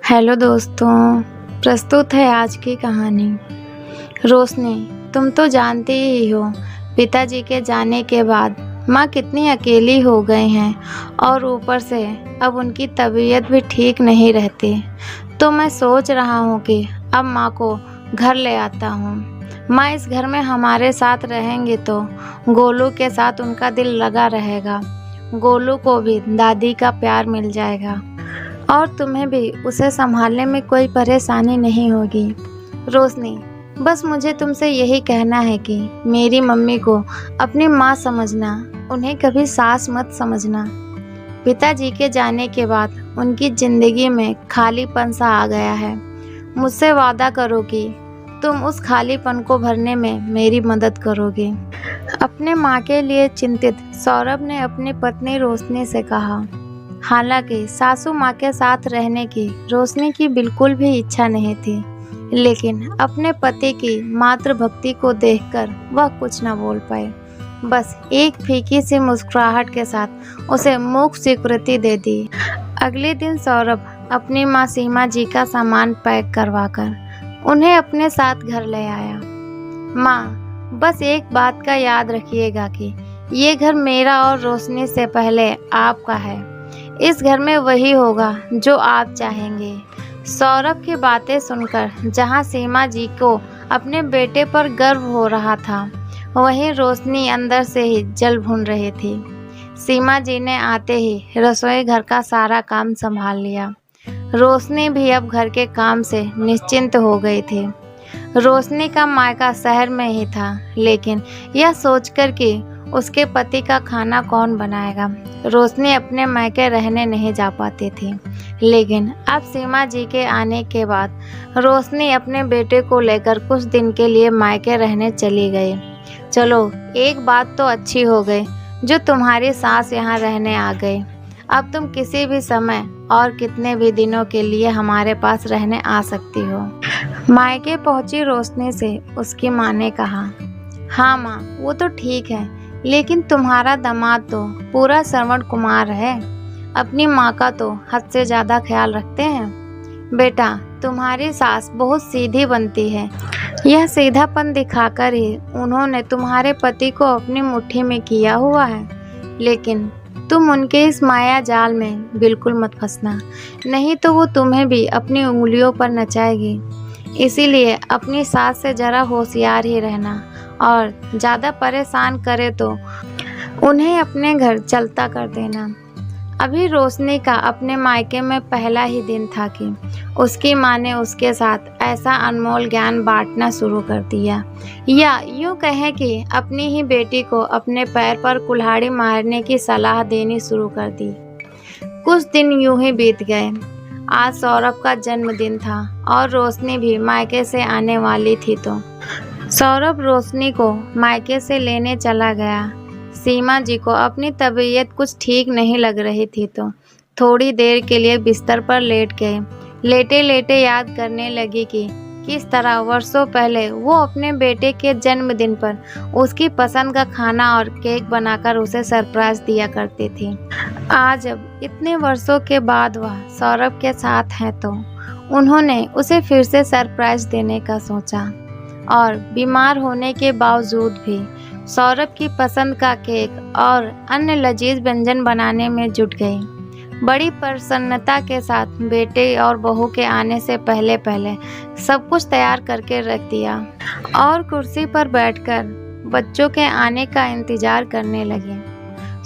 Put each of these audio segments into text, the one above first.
Hello दोस्तों, प्रस्तुत है आज की कहानी। रोशनी, तुम तो जानते ही हो पिताजी के जाने के बाद माँ कितनी अकेली हो गई हैं और ऊपर से अब उनकी तबीयत भी ठीक नहीं रहती। तो मैं सोच रहा हूँ कि अब माँ को घर ले आता हूँ। माँ इस घर में हमारे साथ रहेंगे तो गोलू के साथ उनका दिल लगा रहेगा। गोलू को भी दादी का प्यार मिल जाएगा और तुम्हें भी उसे संभालने में कोई परेशानी नहीं होगी। रोशनी, बस मुझे तुमसे यही कहना है कि मेरी मम्मी को अपनी माँ समझना, उन्हें कभी सास मत समझना। पिताजी के जाने के बाद उनकी ज़िंदगी में खालीपन सा आ गया है। मुझसे वादा करो कि तुम उस खालीपन को भरने में मेरी मदद करोगे। अपने माँ के लिए चिंतित सौरभ ने अपनी पत्नी रोशनी से कहा। हालांकि सासू माँ के साथ रहने की रोशनी की बिल्कुल भी इच्छा नहीं थी, लेकिन अपने पति की मातृभक्ति को देखकर वह कुछ न बोल पाई। बस एक फीकी सी मुस्कुराहट के साथ उसे मूक स्वीकृति दे दी। अगले दिन सौरभ अपनी माँ सीमा जी का सामान पैक करवाकर उन्हें अपने साथ घर ले आया। माँ, बस एक बात का याद रखिएगा कि ये घर मेरा और रोशनी से पहले आपका है। इस घर में वही होगा जो आप चाहेंगे। सौरभ की बातें सुनकर जहां सीमा जी को अपने बेटे पर गर्व हो रहा था, वहीं रोशनी अंदर से ही जल भून रही थी। सीमा जी ने आते ही रसोई घर का सारा काम संभाल लिया। रोशनी भी अब घर के काम से निश्चिंत हो गई थी। रोशनी का मायका शहर में ही था, लेकिन यह सोचकर कि उसके पति का खाना कौन बनाएगा, रोशनी अपने मायके रहने नहीं जा पाती थी। लेकिन अब सीमा जी के आने के बाद रोशनी अपने बेटे को लेकर कुछ दिन के लिए मायके रहने चली गई। चलो, एक बात तो अच्छी हो गई जो तुम्हारी सास यहाँ रहने आ गई। अब तुम किसी भी समय और कितने भी दिनों के लिए हमारे पास रहने आ सकती हो। मायके पहुंची रोशनी से उसकी माँ ने कहा। हाँ माँ, वो तो ठीक है, लेकिन तुम्हारा दामाद तो पूरा श्रवण कुमार है। अपनी माँ का तो हद से ज़्यादा ख्याल रखते हैं। बेटा, तुम्हारी सास बहुत सीधी बनती है। यह सीधापन दिखाकर ही उन्होंने तुम्हारे पति को अपनी मुट्ठी में किया हुआ है। लेकिन तुम उनके इस माया जाल में बिल्कुल मत फंसना, नहीं तो वो तुम्हें भी अपनी उंगलियों पर नचाएगी। इसीलिए अपनी सास से ज़रा होशियार ही रहना, और ज़्यादा परेशान करे तो उन्हें अपने घर चलता कर देना। अभी रोशनी का अपने मायके में पहला ही दिन था कि उसकी माँ ने उसके साथ ऐसा अनमोल ज्ञान बांटना शुरू कर दिया, या यूँ कहें कि अपनी ही बेटी को अपने पैर पर कुल्हाड़ी मारने की सलाह देनी शुरू कर दी। कुछ दिन यूँ ही बीत गए। आज सौरभ का जन्मदिन था और रोशनी भी मायके से आने वाली थी, तो सौरभ रोशनी को मायके से लेने चला गया। सीमा जी को अपनी तबीयत कुछ ठीक नहीं लग रही थी, तो थोड़ी देर के लिए बिस्तर पर लेट गए। लेटे लेटे याद करने लगी कि किस तरह वर्षों पहले वो अपने बेटे के जन्मदिन पर उसकी पसंद का खाना और केक बनाकर उसे सरप्राइज दिया करती थी। आज अब इतने वर्षों के बाद वह सौरभ के साथ है, तो उन्होंने उसे फिर से सरप्राइज देने का सोचा, और बीमार होने के बावजूद भी सौरभ की पसंद का केक और अन्य लजीज व्यंजन बनाने में जुट गई। बड़ी प्रसन्नता के साथ बेटे और बहू के आने से पहले पहले सब कुछ तैयार करके रख दिया और कुर्सी पर बैठकर बच्चों के आने का इंतजार करने लगी।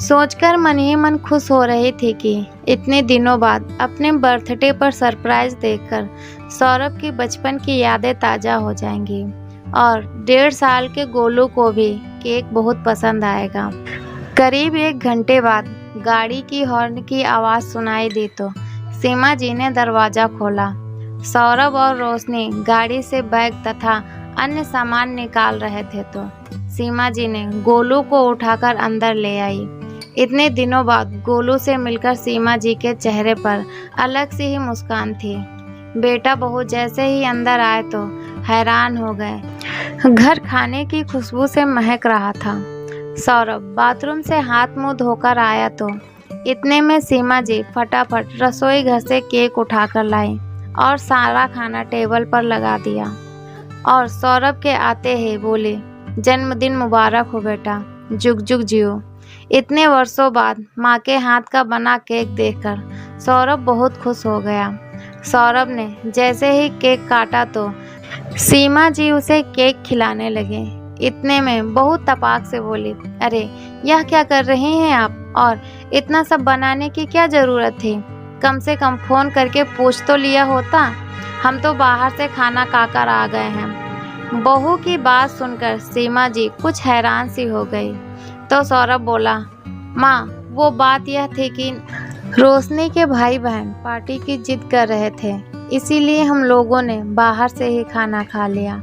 सोचकर मन ही मन खुश हो रही थी कि इतने दिनों बाद अपने बर्थडे पर सरप्राइज देकर सौरभ की बचपन की यादें ताज़ा हो जाएंगी, और 1.5 साल के गोलू को भी केक बहुत पसंद आएगा। करीब 1 घंटे बाद गाड़ी की हॉर्न की आवाज़ सुनाई दी, तो सीमा जी ने दरवाज़ा खोला। सौरभ और रोशनी गाड़ी से बैग तथा अन्य सामान निकाल रहे थे, तो सीमा जी ने गोलू को उठाकर अंदर ले आई। इतने दिनों बाद गोलू से मिलकर सीमा जी के चेहरे पर अलग सी ही मुस्कान थी। बेटा बहू जैसे ही अंदर आए तो हैरान हो गए। घर खाने की खुशबू से महक रहा था। सौरभ बाथरूम से हाथ मुंह धोकर आया तो इतने में सीमा जी फटाफट रसोई घर से केक उठाकर लाई और सारा खाना टेबल पर लगा दिया और सौरभ के आते ही बोले, जन्मदिन मुबारक हो बेटा, जुग जुग जियो। इतने वर्षों बाद माँ के हाथ का बना केक देखकर सौरभ बहुत खुश हो गया। सौरभ ने जैसे ही केक काटा तो सीमा जी उसे केक खिलाने लगे। इतने में बहू तपाक से बोली, अरे यह क्या कर रहे हैं आप, और इतना सब बनाने की क्या ज़रूरत थी? कम से कम फ़ोन करके पूछ तो लिया होता, हम तो बाहर से खाना खाकर आ गए हैं। बहू की बात सुनकर सीमा जी कुछ हैरान सी हो गई। तो सौरभ बोला, माँ वो बात यह थी कि रोशनी के भाई बहन पार्टी की जिद कर रहे थे, इसीलिए हम लोगों ने बाहर से ही खाना खा लिया।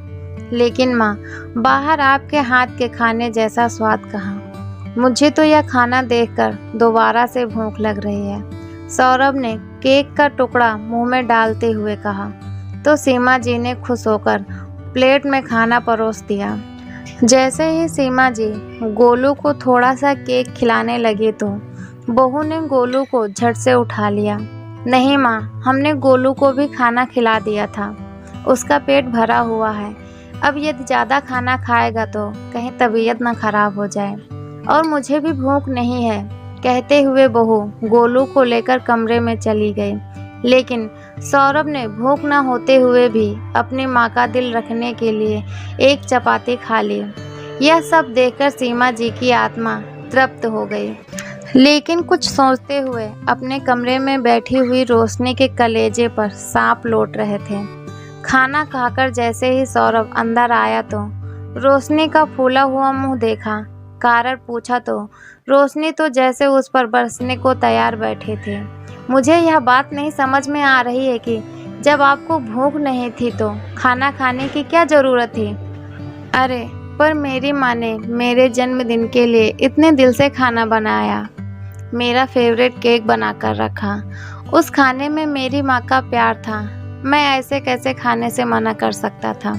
लेकिन माँ, बाहर आपके हाथ के खाने जैसा स्वाद कहाँ। मुझे तो यह खाना देखकर दोबारा से भूख लग रही है, सौरभ ने केक का टुकड़ा मुंह में डालते हुए कहा। तो सीमा जी ने खुश होकर प्लेट में खाना परोस दिया। जैसे ही सीमा जी गोलू को थोड़ा सा केक खिलाने लगी तो बहू ने गोलू को झट से उठा लिया। नहीं माँ, हमने गोलू को भी खाना खिला दिया था, उसका पेट भरा हुआ है। अब यदि ज़्यादा खाना खाएगा तो कहीं तबीयत ना खराब हो जाए, और मुझे भी भूख नहीं है। कहते हुए बहू गोलू को लेकर कमरे में चली गई। लेकिन सौरभ ने भूख न होते हुए भी अपनी माँ का दिल रखने के लिए एक चपाती खा ली। यह सब देखकर सीमा जी की आत्मा तृप्त हो गई। लेकिन कुछ सोचते हुए अपने कमरे में बैठी हुई रोशनी के कलेजे पर सांप लौट रहे थे। खाना खाकर जैसे ही सौरभ अंदर आया तो रोशनी का फूला हुआ मुंह देखा। कारण पूछा तो रोशनी तो जैसे उस पर बरसने को तैयार बैठे थे। मुझे यह बात नहीं समझ में आ रही है कि जब आपको भूख नहीं थी तो खाना खाने की क्या ज़रूरत थी। अरे पर मेरी माँ ने मेरे जन्मदिन के लिए इतने दिल से खाना बनाया, मेरा फेवरेट केक बनाकर रखा। उस खाने में मेरी माँ का प्यार था, मैं ऐसे कैसे खाने से मना कर सकता था।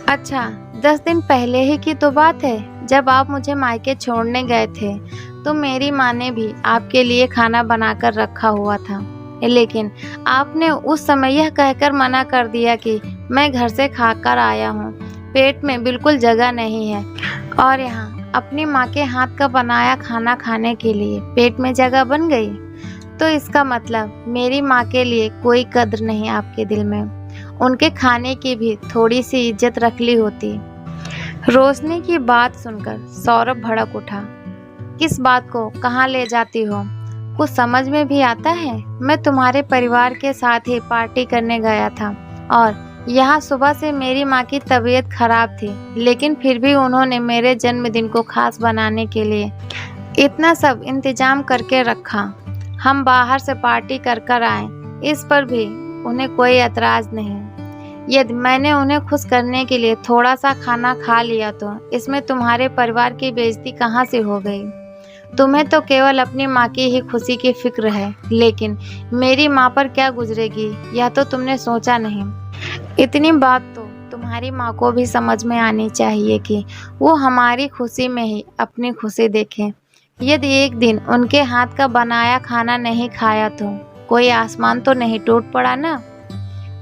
अच्छा 10 दिन पहले ही की तो बात है, जब आप मुझे मायके छोड़ने गए थे तो मेरी माँ ने भी आपके लिए खाना बनाकर रखा हुआ था। लेकिन आपने उस समय यह कहकर मना कर दिया कि मैं घर से खाकर आया हूँ, पेट में बिल्कुल जगह नहीं है, और यहाँ अपनी माँ के हाथ का बनाया खाना खाने के लिए पेट में जगह बन गई। तो इसका मतलब मेरी माँ के लिए कोई कद्र नहीं आपके दिल में, उनके खाने की भी थोड़ी सी इज्जत रख ली होती। रोशनी की बात सुनकर सौरभ भड़क उठा। किस बात को कहाँ ले जाती हो, कुछ समझ में भी आता है? मैं तुम्हारे परिवार के साथ ही पार्टी करने गया था, और यहाँ सुबह से मेरी माँ की तबीयत खराब थी, लेकिन फिर भी उन्होंने मेरे जन्मदिन को खास बनाने के लिए इतना सब इंतजाम करके रखा। हम बाहर से पार्टी कर आए, इस पर भी उन्हें कोई एतराज़ नहीं। यदि मैंने उन्हें खुश करने के लिए थोड़ा सा खाना खा लिया तो इसमें तुम्हारे परिवार की बेइज्जती कहाँ से हो गई? तुम्हें तो केवल अपनी माँ की ही खुशी की फिक्र है, लेकिन मेरी माँ पर क्या गुजरेगी यह तो तुमने सोचा नहीं। इतनी बात तो तुम्हारी माँ को भी समझ में आनी चाहिए कि वो हमारी खुशी में ही अपनी खुशी देखें। यदि एक दिन उनके हाथ का बनाया खाना नहीं खाया तो कोई आसमान तो नहीं टूट पड़ा ना।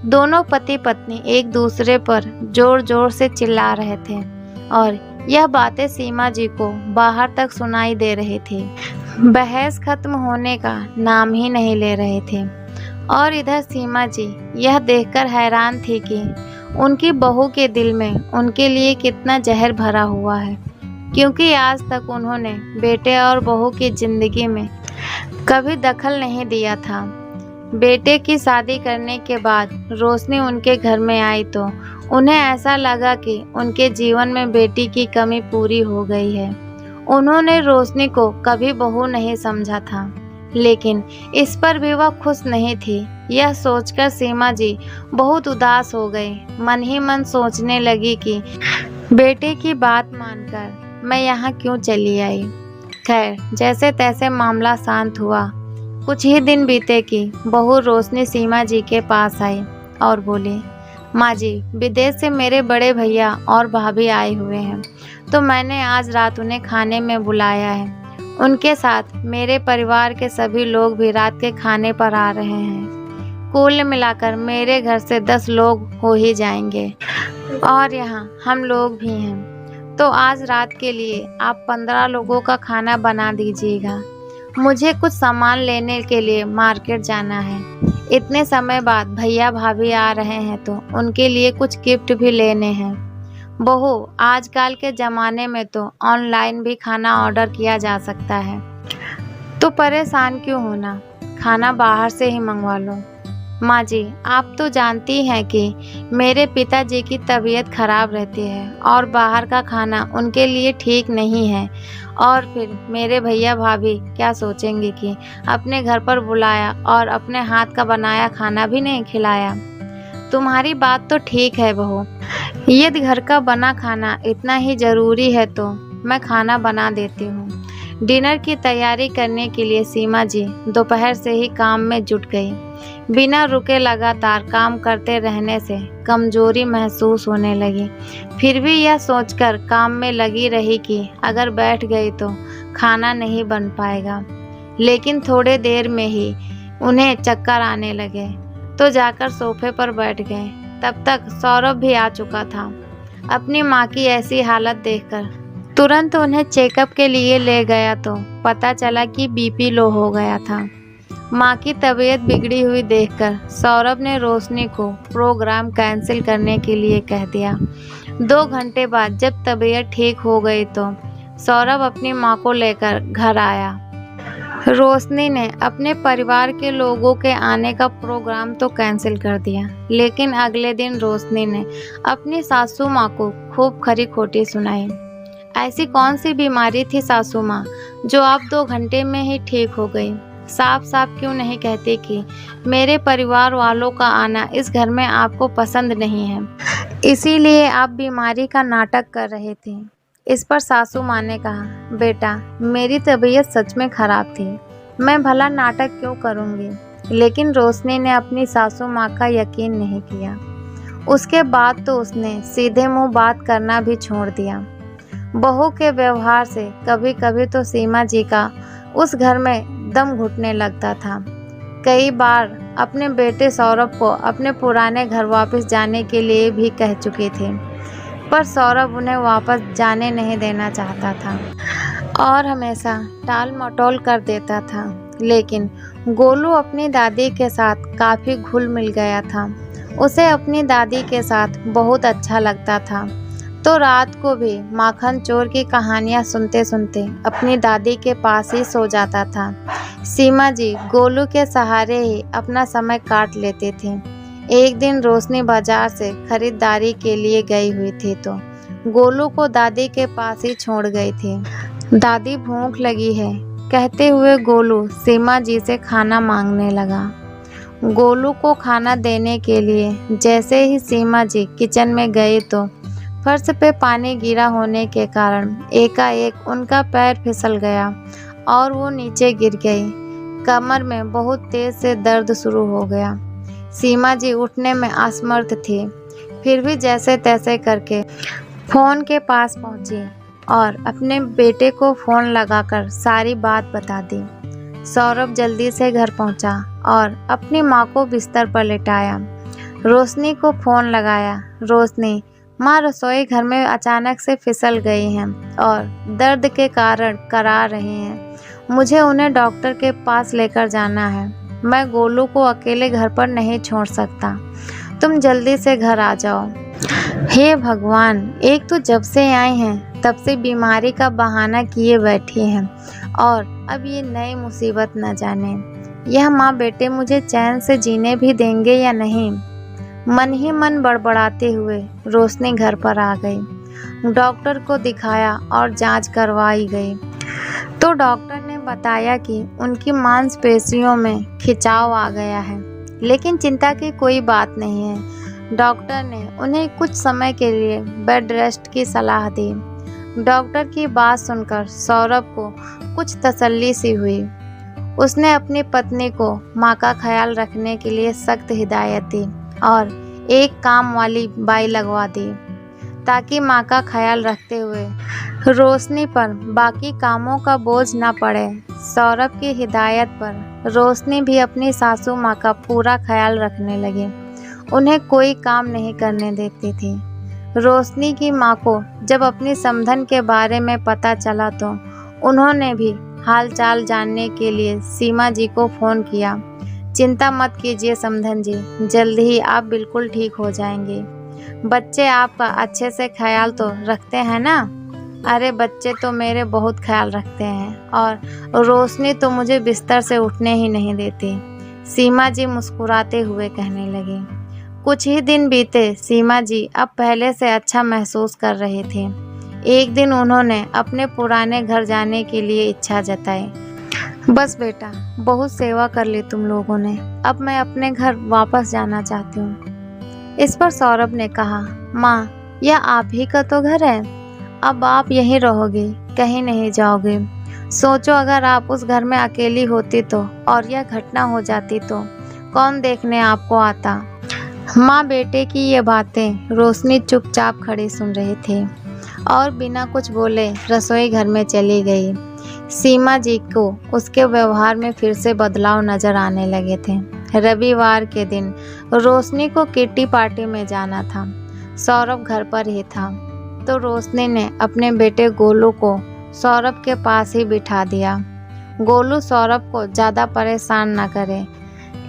दोनों पति पत्नी एक दूसरे पर जोर जोर से चिल्ला रहे थे, और यह बातें सीमा जी को बाहर तक सुनाई दे रही थी। बहस खत्म होने का नाम ही नहीं ले रहे थे, और इधर सीमा जी यह देखकर हैरान थी कि उनकी बहू के दिल में उनके लिए कितना जहर भरा हुआ है, क्योंकि आज तक उन्होंने बेटे और बहू की जिंदगी में कभी दखल नहीं दिया था। बेटे की शादी करने के बाद रोशनी उनके घर में आई तो उन्हें ऐसा लगा कि उनके जीवन में बेटी की कमी पूरी हो गई है। उन्होंने रोशनी को कभी बहू नहीं समझा था, लेकिन इस पर भी वह खुश नहीं थी। यह सोचकर सीमा जी बहुत उदास हो गई। मन ही मन सोचने लगी कि बेटे की बात मानकर मैं यहाँ क्यों चली आई। खैर जैसे तैसे मामला शांत हुआ। कुछ ही दिन बीते कि बहू रोशनी सीमा जी के पास आई और बोली, माँ जी विदेश से मेरे बड़े भैया और भाभी आए हुए हैं, तो मैंने आज रात उन्हें खाने में बुलाया है। उनके साथ मेरे परिवार के सभी लोग भी रात के खाने पर आ रहे हैं। कुल मिलाकर मेरे घर से 10 लोग हो ही जाएंगे और यहाँ हम लोग भी हैं। तो आज रात के लिए आप 15 लोगों का खाना बना दीजिएगा। मुझे कुछ सामान लेने के लिए मार्केट जाना है। इतने समय बाद भैया भाभी आ रहे हैं तो उनके लिए कुछ गिफ्ट भी लेने हैं। बहू, आजकल के ज़माने में तो ऑनलाइन भी खाना ऑर्डर किया जा सकता है, तो परेशान क्यों होना, खाना बाहर से ही मंगवा लो। माँ जी, आप तो जानती हैं कि मेरे पिताजी की तबीयत खराब रहती है और बाहर का खाना उनके लिए ठीक नहीं है। और फिर मेरे भैया भाभी क्या सोचेंगे कि अपने घर पर बुलाया और अपने हाथ का बनाया खाना भी नहीं खिलाया। तुम्हारी बात तो ठीक है बहू, यदि घर का बना खाना इतना ही ज़रूरी है तो मैं खाना बना देती हूँ। डिनर की तैयारी करने के लिए सीमा जी दोपहर से ही काम में जुट गई। बिना रुके लगातार काम करते रहने से कमजोरी महसूस होने लगी। फिर भी यह सोचकर काम में लगी रही कि अगर बैठ गई तो खाना नहीं बन पाएगा। लेकिन थोड़े देर में ही उन्हें चक्कर आने लगे तो जाकर सोफे पर बैठ गए। तब तक सौरभ भी आ चुका था। अपनी माँ की ऐसी हालत देखकर तुरंत उन्हें चेकअप के लिए ले गया तो पता चला कि बीपी लो हो गया था। माँ की तबीयत बिगड़ी हुई देखकर सौरभ ने रोशनी को प्रोग्राम कैंसिल करने के लिए कह दिया। 2 घंटे बाद जब तबीयत ठीक हो गई तो सौरभ अपनी माँ को लेकर घर आया। रोशनी ने अपने परिवार के लोगों के आने का प्रोग्राम तो कैंसिल कर दिया, लेकिन अगले दिन रोशनी ने अपनी सासू माँ को खूब खरी खोटी सुनाई। ऐसी कौन सी बीमारी थी सासू माँ जो आप 2 घंटे में ही ठीक हो गई? साफ साफ क्यों नहीं कहते कि मेरे परिवार वालों का आना इस घर में आपको पसंद नहीं है, इसीलिए आप बीमारी का नाटक कर रहे थे। इस पर सासू माँ ने कहा, बेटा मेरी तबीयत सच में खराब थी, मैं भला नाटक क्यों करूँगी। लेकिन रोशनी ने अपनी सासू माँ का यकीन नहीं किया। उसके बाद तो उसने सीधे मुंह बात करना भी छोड़ दिया। बहू के व्यवहार से कभी कभी तो सीमा जी का उस घर में दम घुटने लगता था। कई बार अपने बेटे सौरभ को अपने पुराने घर वापस जाने के लिए भी कह चुके थे, पर सौरभ उन्हें वापस जाने नहीं देना चाहता था और हमेशा टाल मटोल कर देता था। लेकिन गोलू अपनी दादी के साथ काफ़ी घुल मिल गया था। उसे अपनी दादी के साथ बहुत अच्छा लगता था, तो रात को भी माखन चोर की कहानियाँ सुनते सुनते अपनी दादी के पास ही सो जाता था। सीमा जी गोलू के सहारे ही अपना समय काट लेते थे। एक दिन रोशनी बाजार से खरीदारी के लिए गई हुई थी तो गोलू को दादी के पास ही छोड़ गई थी। दादी भूख लगी है कहते हुए गोलू सीमा जी से खाना मांगने लगा। गोलू को खाना देने के लिए जैसे ही सीमा जी किचन में गई तो फर्श पे पानी गिरा होने के कारण एकाएक उनका पैर फिसल गया और वो नीचे गिर गई। कमर में बहुत तेज से दर्द शुरू हो गया। सीमा जी उठने में असमर्थ थी, फिर भी जैसे तैसे करके फ़ोन के पास पहुंची और अपने बेटे को फ़ोन लगाकर सारी बात बता दी। सौरभ जल्दी से घर पहुंचा और अपनी माँ को बिस्तर पर लेटाया। रोशनी को फ़ोन लगाया। रोशनी, माँ रसोई घर में अचानक से फिसल गई हैं और दर्द के कारण करा रही हैं। मुझे उन्हें डॉक्टर के पास लेकर जाना है। मैं गोलू को अकेले घर पर नहीं छोड़ सकता। तुम जल्दी से घर आ जाओ। हे भगवान, एक तो जब से आए हैं तब से बीमारी का बहाना किए बैठी हैं और अब ये नई मुसीबत न जाने यह माँ बेटे मुझे चैन से जीने भी देंगे या नहीं। मन ही मन बड़बड़ाते हुए रोशनी घर पर आ गई। डॉक्टर को दिखाया और जांच करवाई गई तो डॉक्टर ने बताया कि उनकी मांसपेशियों में खिंचाव आ गया है, लेकिन चिंता की कोई बात नहीं है। डॉक्टर ने उन्हें कुछ समय के लिए बेड रेस्ट की सलाह दी। डॉक्टर की बात सुनकर सौरभ को कुछ तसल्ली सी हुई। उसने अपनी पत्नी को माँ का ख्याल रखने के लिए सख्त हिदायत दी और एक काम वाली बाई लगवा दी ताकि माँ का ख्याल रखते हुए रोशनी पर बाकी कामों का बोझ न पड़े। सौरभ की हिदायत पर रोशनी भी अपनी सासू माँ का पूरा ख्याल रखने लगी। उन्हें कोई काम नहीं करने देती थी। रोशनी की माँ को जब अपनी समधन के बारे में पता चला तो उन्होंने भी हालचाल जानने के लिए सीमा जी को फ़ोन किया। चिंता मत कीजिए समधन जी, जल्द ही आप बिल्कुल ठीक हो जाएंगे। बच्चे आपका अच्छे से ख्याल तो रखते हैं ना? अरे बच्चे तो मेरे बहुत ख्याल रखते हैं और रोशनी तो मुझे बिस्तर से उठने ही नहीं देती, सीमा जी मुस्कुराते हुए कहने लगी। कुछ ही दिन बीते, सीमा जी अब पहले से अच्छा महसूस कर रहे थे। एक दिन उन्होंने अपने पुराने घर जाने के लिए इच्छा जताई। बस बेटा, बहुत सेवा कर ली तुम लोगों ने, अब मैं अपने घर वापस जाना चाहती हूँ। इस पर सौरभ ने कहा, माँ यह आप ही का तो घर है, अब आप यहीं रहोगे, कहीं नहीं जाओगे। सोचो अगर आप उस घर में अकेली होती तो और यह घटना हो जाती तो कौन देखने आपको आता। माँ बेटे की ये बातें रोशनी चुपचाप खड़ी सुन रही थी और बिना कुछ बोले रसोई घर में चली गई। सीमा जी को उसके व्यवहार में फिर से बदलाव नजर आने लगे थे। रविवार के दिन रोशनी को किट्टी पार्टी में जाना था। सौरभ घर पर ही था तो रोशनी ने अपने बेटे गोलू को सौरभ के पास ही बिठा दिया। गोलू सौरभ को ज़्यादा परेशान न करे,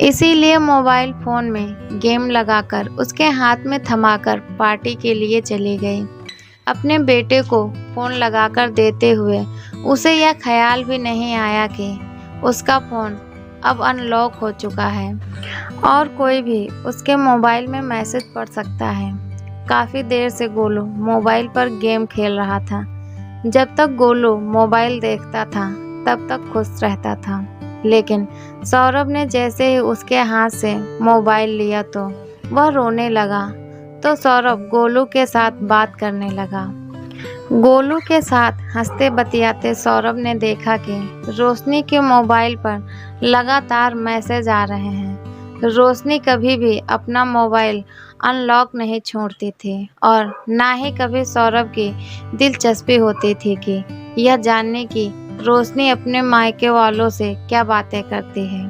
इसीलिए मोबाइल फ़ोन में गेम लगाकर उसके हाथ में थमाकर पार्टी के लिए चली गई। अपने बेटे को फ़ोन लगाकर देते हुए उसे यह ख्याल भी नहीं आया कि उसका फ़ोन अब अनलॉक हो चुका है और कोई भी उसके मोबाइल में मैसेज पढ़ सकता है। काफ़ी देर से गोलू मोबाइल पर गेम खेल रहा था। जब तक गोलू मोबाइल देखता था तब तक खुश रहता था, लेकिन सौरभ ने जैसे ही उसके हाथ से मोबाइल लिया तो वह रोने लगा। तो सौरभ गोलू के साथ बात करने लगा। गोलू के साथ हंसते बतियाते सौरभ ने देखा कि रोशनी के मोबाइल पर लगातार मैसेज आ रहे हैं। रोशनी कभी भी अपना मोबाइल अनलॉक नहीं छोड़ती थी और ना ही कभी सौरभ की दिलचस्पी होती थी कि यह जानने की रोशनी अपने मायके वालों से क्या बातें करती है।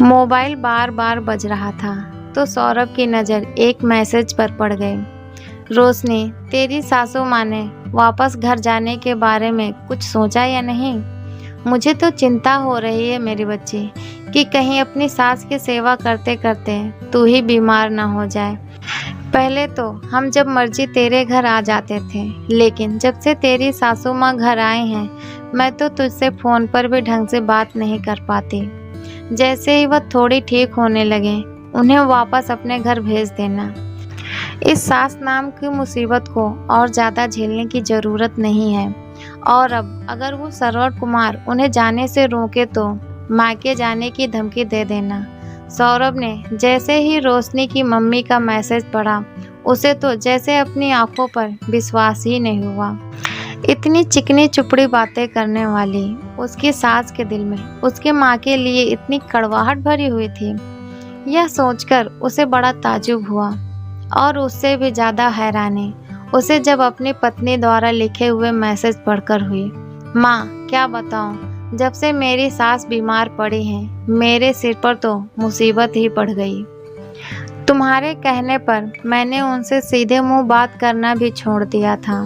मोबाइल बार बार बज रहा था तो सौरभ की नज़र एक मैसेज पर पड़ गई। रोशनी, तेरी सासू माँ ने वापस घर जाने के बारे में कुछ सोचा या नहीं? मुझे तो चिंता हो रही है मेरी बच्ची कि कहीं अपनी सास की सेवा करते करते तू ही बीमार ना हो जाए। पहले तो हम जब मर्जी तेरे घर आ जाते थे, लेकिन जब से तेरी सासू माँ घर आए हैं मैं तो तुझसे फ़ोन पर भी ढंग से बात नहीं कर पाती। जैसे ही वह थोड़ी ठीक होने लगे उन्हें वापस अपने घर भेज देना। इस सास नाम की मुसीबत को और ज़्यादा झेलने की ज़रूरत नहीं है। और अब अगर वो सरवर कुमार उन्हें जाने से रोके तो मायके जाने की धमकी दे देना। सौरभ ने जैसे ही रोशनी की मम्मी का मैसेज पढ़ा उसे तो जैसे अपनी आंखों पर विश्वास ही नहीं हुआ। इतनी चिकनी चुपड़ी बातें करने वाली उसकी सास के दिल में उसके माँ के लिए इतनी कड़वाहट भरी हुई थी। यह सोचकर उसे बड़ा ताज्जुब हुआ और उससे भी ज़्यादा हैरानी उसे जब अपनी पत्नी द्वारा लिखे हुए मैसेज पढ़कर हुई। माँ, क्या बताऊँ, जब से मेरी सास बीमार पड़ी हैं मेरे सिर पर तो मुसीबत ही पड़ गई। तुम्हारे कहने पर मैंने उनसे सीधे मुंह बात करना भी छोड़ दिया था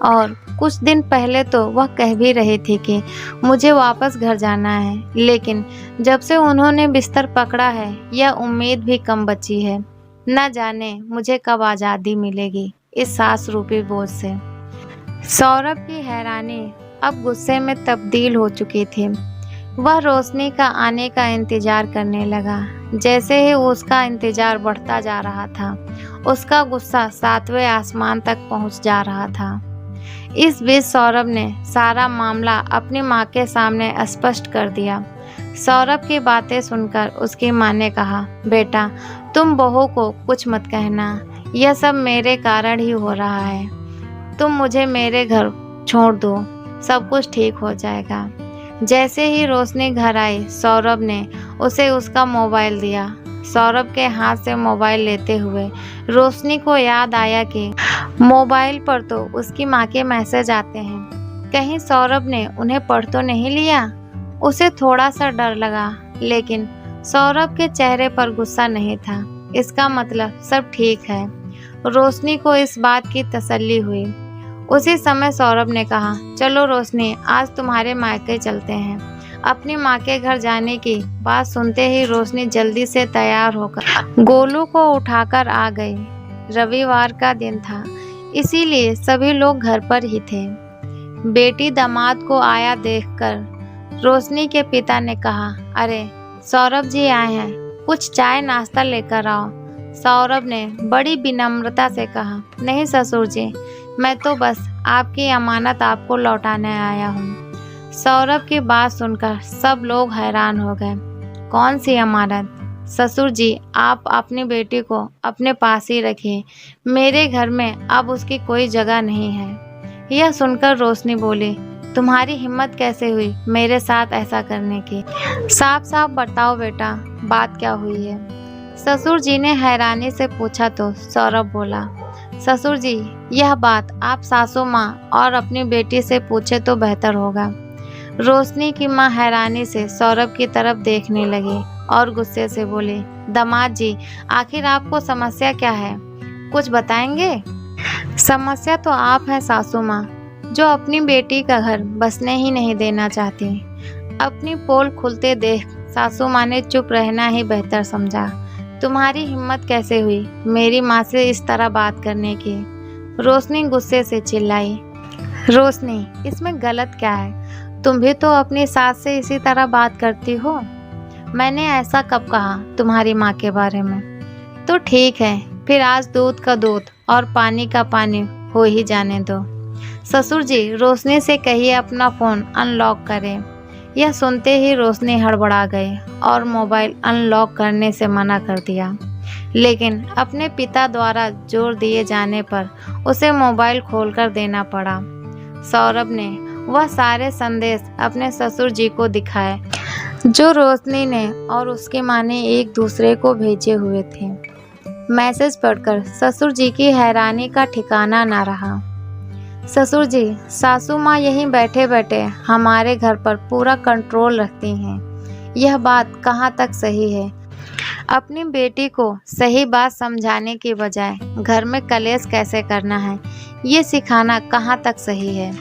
और कुछ दिन पहले तो वह कह भी रही थी कि मुझे वापस घर जाना है, लेकिन जब से उन्होंने बिस्तर पकड़ा है यह उम्मीद भी कम बची है। न जाने मुझे कब आज़ादी मिलेगी इस सास रूपी बोझ से। सौरभ की हैरानी अब गुस्से में तब्दील हो चुकी थी। वह रोशनी का आने का इंतज़ार करने लगा। जैसे ही उसका इंतज़ार बढ़ता जा रहा था उसका गुस्सा 7वें आसमान तक पहुंच जा रहा था। इस बीच सौरभ ने सारा मामला अपनी माँ के सामने स्पष्ट कर दिया। सौरभ की बातें सुनकर उसकी माँ ने कहा, बेटा तुम बहू को कुछ मत कहना, यह सब मेरे कारण ही हो रहा है। तुम मुझे मेरे घर छोड़ दो, सब कुछ ठीक हो जाएगा। जैसे ही रोशनी घर आई सौरभ ने उसे उसका मोबाइल दिया। सौरभ के हाथ से मोबाइल लेते हुए रोशनी को याद आया कि मोबाइल पर तो उसकी माँ के मैसेज आते हैं, कहीं सौरभ ने उन्हें पढ़ तो नहीं लिया। उसे थोड़ा सा डर लगा, लेकिन सौरभ के चेहरे पर गुस्सा नहीं था। इसका मतलब सब ठीक है। रोशनी को इस बात की तसल्ली हुई। उसी समय सौरभ ने कहा, चलो रोशनी, आज तुम्हारे मायके चलते हैं। अपनी माँ के घर जाने की बात सुनते ही रोशनी जल्दी से तैयार होकर गोलू को उठाकर आ गई। रविवार का दिन था, इसीलिए सभी लोग घर पर ही थे। बेटी दामाद को आया देखकर रोशनी के पिता ने कहा, अरे सौरभ जी आए हैं, कुछ चाय नाश्ता लेकर आओ। सौरभ ने बड़ी विनम्रता से कहा, नहीं ससुर जी, मैं तो बस आपकी अमानत आपको लौटाने आया हूँ। सौरभ की बात सुनकर सब लोग हैरान हो गए। कौन सी अमानत? ससुर जी, आप अपनी बेटी को अपने पास ही रखिए। मेरे घर में अब उसकी कोई जगह नहीं है। यह सुनकर रोशनी बोली, तुम्हारी हिम्मत कैसे हुई मेरे साथ ऐसा करने की? साफ साफ बताओ बेटा, बात क्या हुई है? ससुर जी ने हैरानी से पूछा तो सौरभ बोला, ससुर जी, यह बात आप सासू माँ और अपनी बेटी से पूछे तो बेहतर होगा। रोशनी की माँ हैरानी से सौरभ की तरफ देखने लगी और गुस्से से बोली, दामाद जी, आखिर आपको समस्या क्या है? कुछ बताएंगे? समस्या तो आप हैं सासू माँ, जो अपनी बेटी का घर बसने ही नहीं देना चाहती। अपनी पोल खुलते देख सासू माँ ने चुप रहना ही बेहतर समझा। तुम्हारी हिम्मत कैसे हुई मेरी माँ से इस तरह बात करने की? रोशनी गुस्से से चिल्लाई। रोशनी, इसमें गलत क्या है? तुम भी तो अपनी सास से इसी तरह बात करती हो। मैंने ऐसा कब कहा तुम्हारी माँ के बारे में? तो ठीक है, फिर आज दूध का दूध और पानी का पानी हो ही जाने दो। ससुर जी, रोशनी से कहिए अपना फ़ोन अनलॉक करें। यह सुनते ही रोशनी हड़बड़ा गई और मोबाइल अनलॉक करने से मना कर दिया, लेकिन अपने पिता द्वारा जोर दिए जाने पर उसे मोबाइल खोलकर देना पड़ा। सौरभ ने वह सारे संदेश अपने ससुर जी को दिखाए जो रोशनी ने और उसकी माँ ने एक दूसरे को भेजे हुए थे। मैसेज पढ़कर ससुर जी की हैरानी का ठिकाना न रहा। ससुर जी, सासू माँ यहीं बैठे बैठे हमारे घर पर पूरा कंट्रोल रखती हैं। यह बात कहाँ तक सही है? अपनी बेटी को सही बात समझाने की बजाय घर में कलेश कैसे करना है, ये सिखाना कहाँ तक सही है?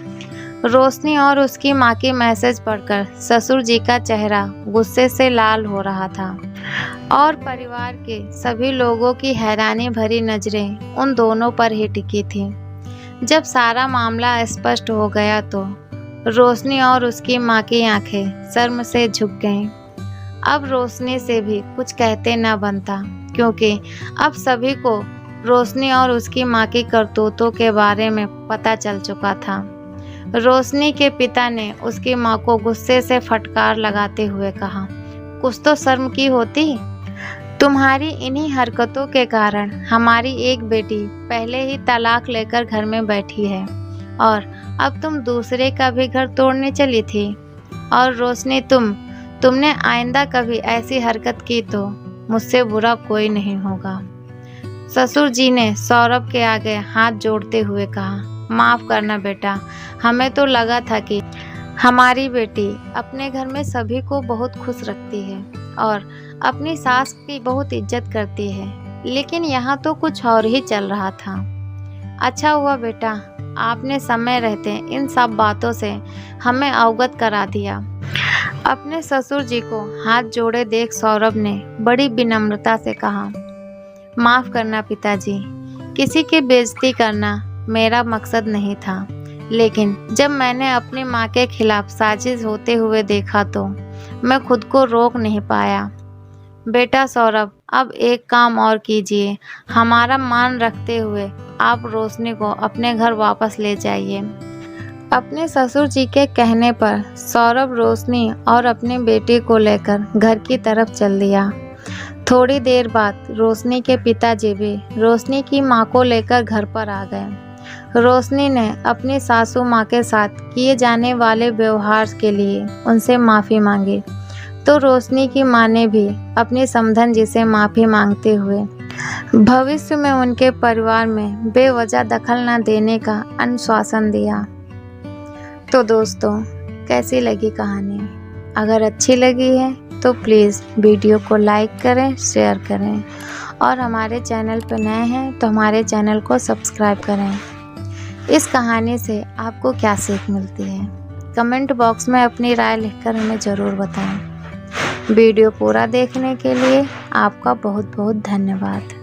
रोशनी और उसकी माँ की मैसेज पढ़कर ससुर जी का चेहरा गुस्से से लाल हो रहा था और परिवार के सभी लोगों की हैरानी भरी नजरें उन दोनों पर ही टिकी थी। जब सारा मामला स्पष्ट हो गया तो रोशनी और उसकी माँ की आंखें शर्म से झुक गईं। अब रोशनी से भी कुछ कहते न बनता, क्योंकि अब सभी को रोशनी और उसकी माँ की करतूतों के बारे में पता चल चुका था। रोशनी के पिता ने उसकी माँ को गुस्से से फटकार लगाते हुए कहा, कुछ तो शर्म की होती। तुम्हारी इन्हीं हरकतों के कारण हमारी एक बेटी पहले ही तलाक लेकर घर में बैठी है और अब तुम दूसरे का भी घर तोड़ने चली थी। और रोशनी, तुमने आइंदा कभी ऐसी हरकत की तो मुझसे बुरा कोई नहीं होगा। ससुर जी ने सौरभ के आगे हाथ जोड़ते हुए कहा, माफ़ करना बेटा, हमें तो लगा था कि हमारी बेटी अपने घर में सभी को बहुत खुश रखती है और अपनी सास की बहुत इज्जत करती है, लेकिन यहाँ तो कुछ और ही चल रहा था। अच्छा हुआ बेटा, आपने समय रहते इन सब बातों से हमें अवगत करा दिया। अपने ससुर जी को हाथ जोड़े देख सौरभ ने बड़ी विनम्रता से कहा, माफ़ करना पिताजी, किसी की बेइज्जती करना मेरा मकसद नहीं था, लेकिन जब मैंने अपनी माँ के खिलाफ साजिश होते हुए देखा तो मैं खुद को रोक नहीं पाया। बेटा सौरभ, अब एक काम और कीजिए, हमारा मान रखते हुए आप रोशनी को अपने घर वापस ले जाइए। अपने ससुर जी के कहने पर सौरभ रोशनी और अपनी बेटी को लेकर घर की तरफ चल दिया। थोड़ी देर बाद रोशनी के पिताजी भी रोशनी की माँ को लेकर घर पर आ गए। रोशनी ने अपनी सासू माँ के साथ किए जाने वाले व्यवहार के लिए उनसे माफ़ी मांगी, तो रोशनी की माँ ने भी अपनी समधन जी से माफ़ी मांगते हुए भविष्य में उनके परिवार में बेवजह दखल न देने का आश्वासन दिया। तो दोस्तों, कैसी लगी कहानी? अगर अच्छी लगी है तो प्लीज़ वीडियो को लाइक करें, शेयर करें और हमारे चैनल पर नए हैं तो हमारे चैनल को सब्सक्राइब करें। इस कहानी से आपको क्या सीख मिलती है, कमेंट बॉक्स में अपनी राय लिखकर हमें ज़रूर बताएं। वीडियो पूरा देखने के लिए आपका बहुत बहुत धन्यवाद।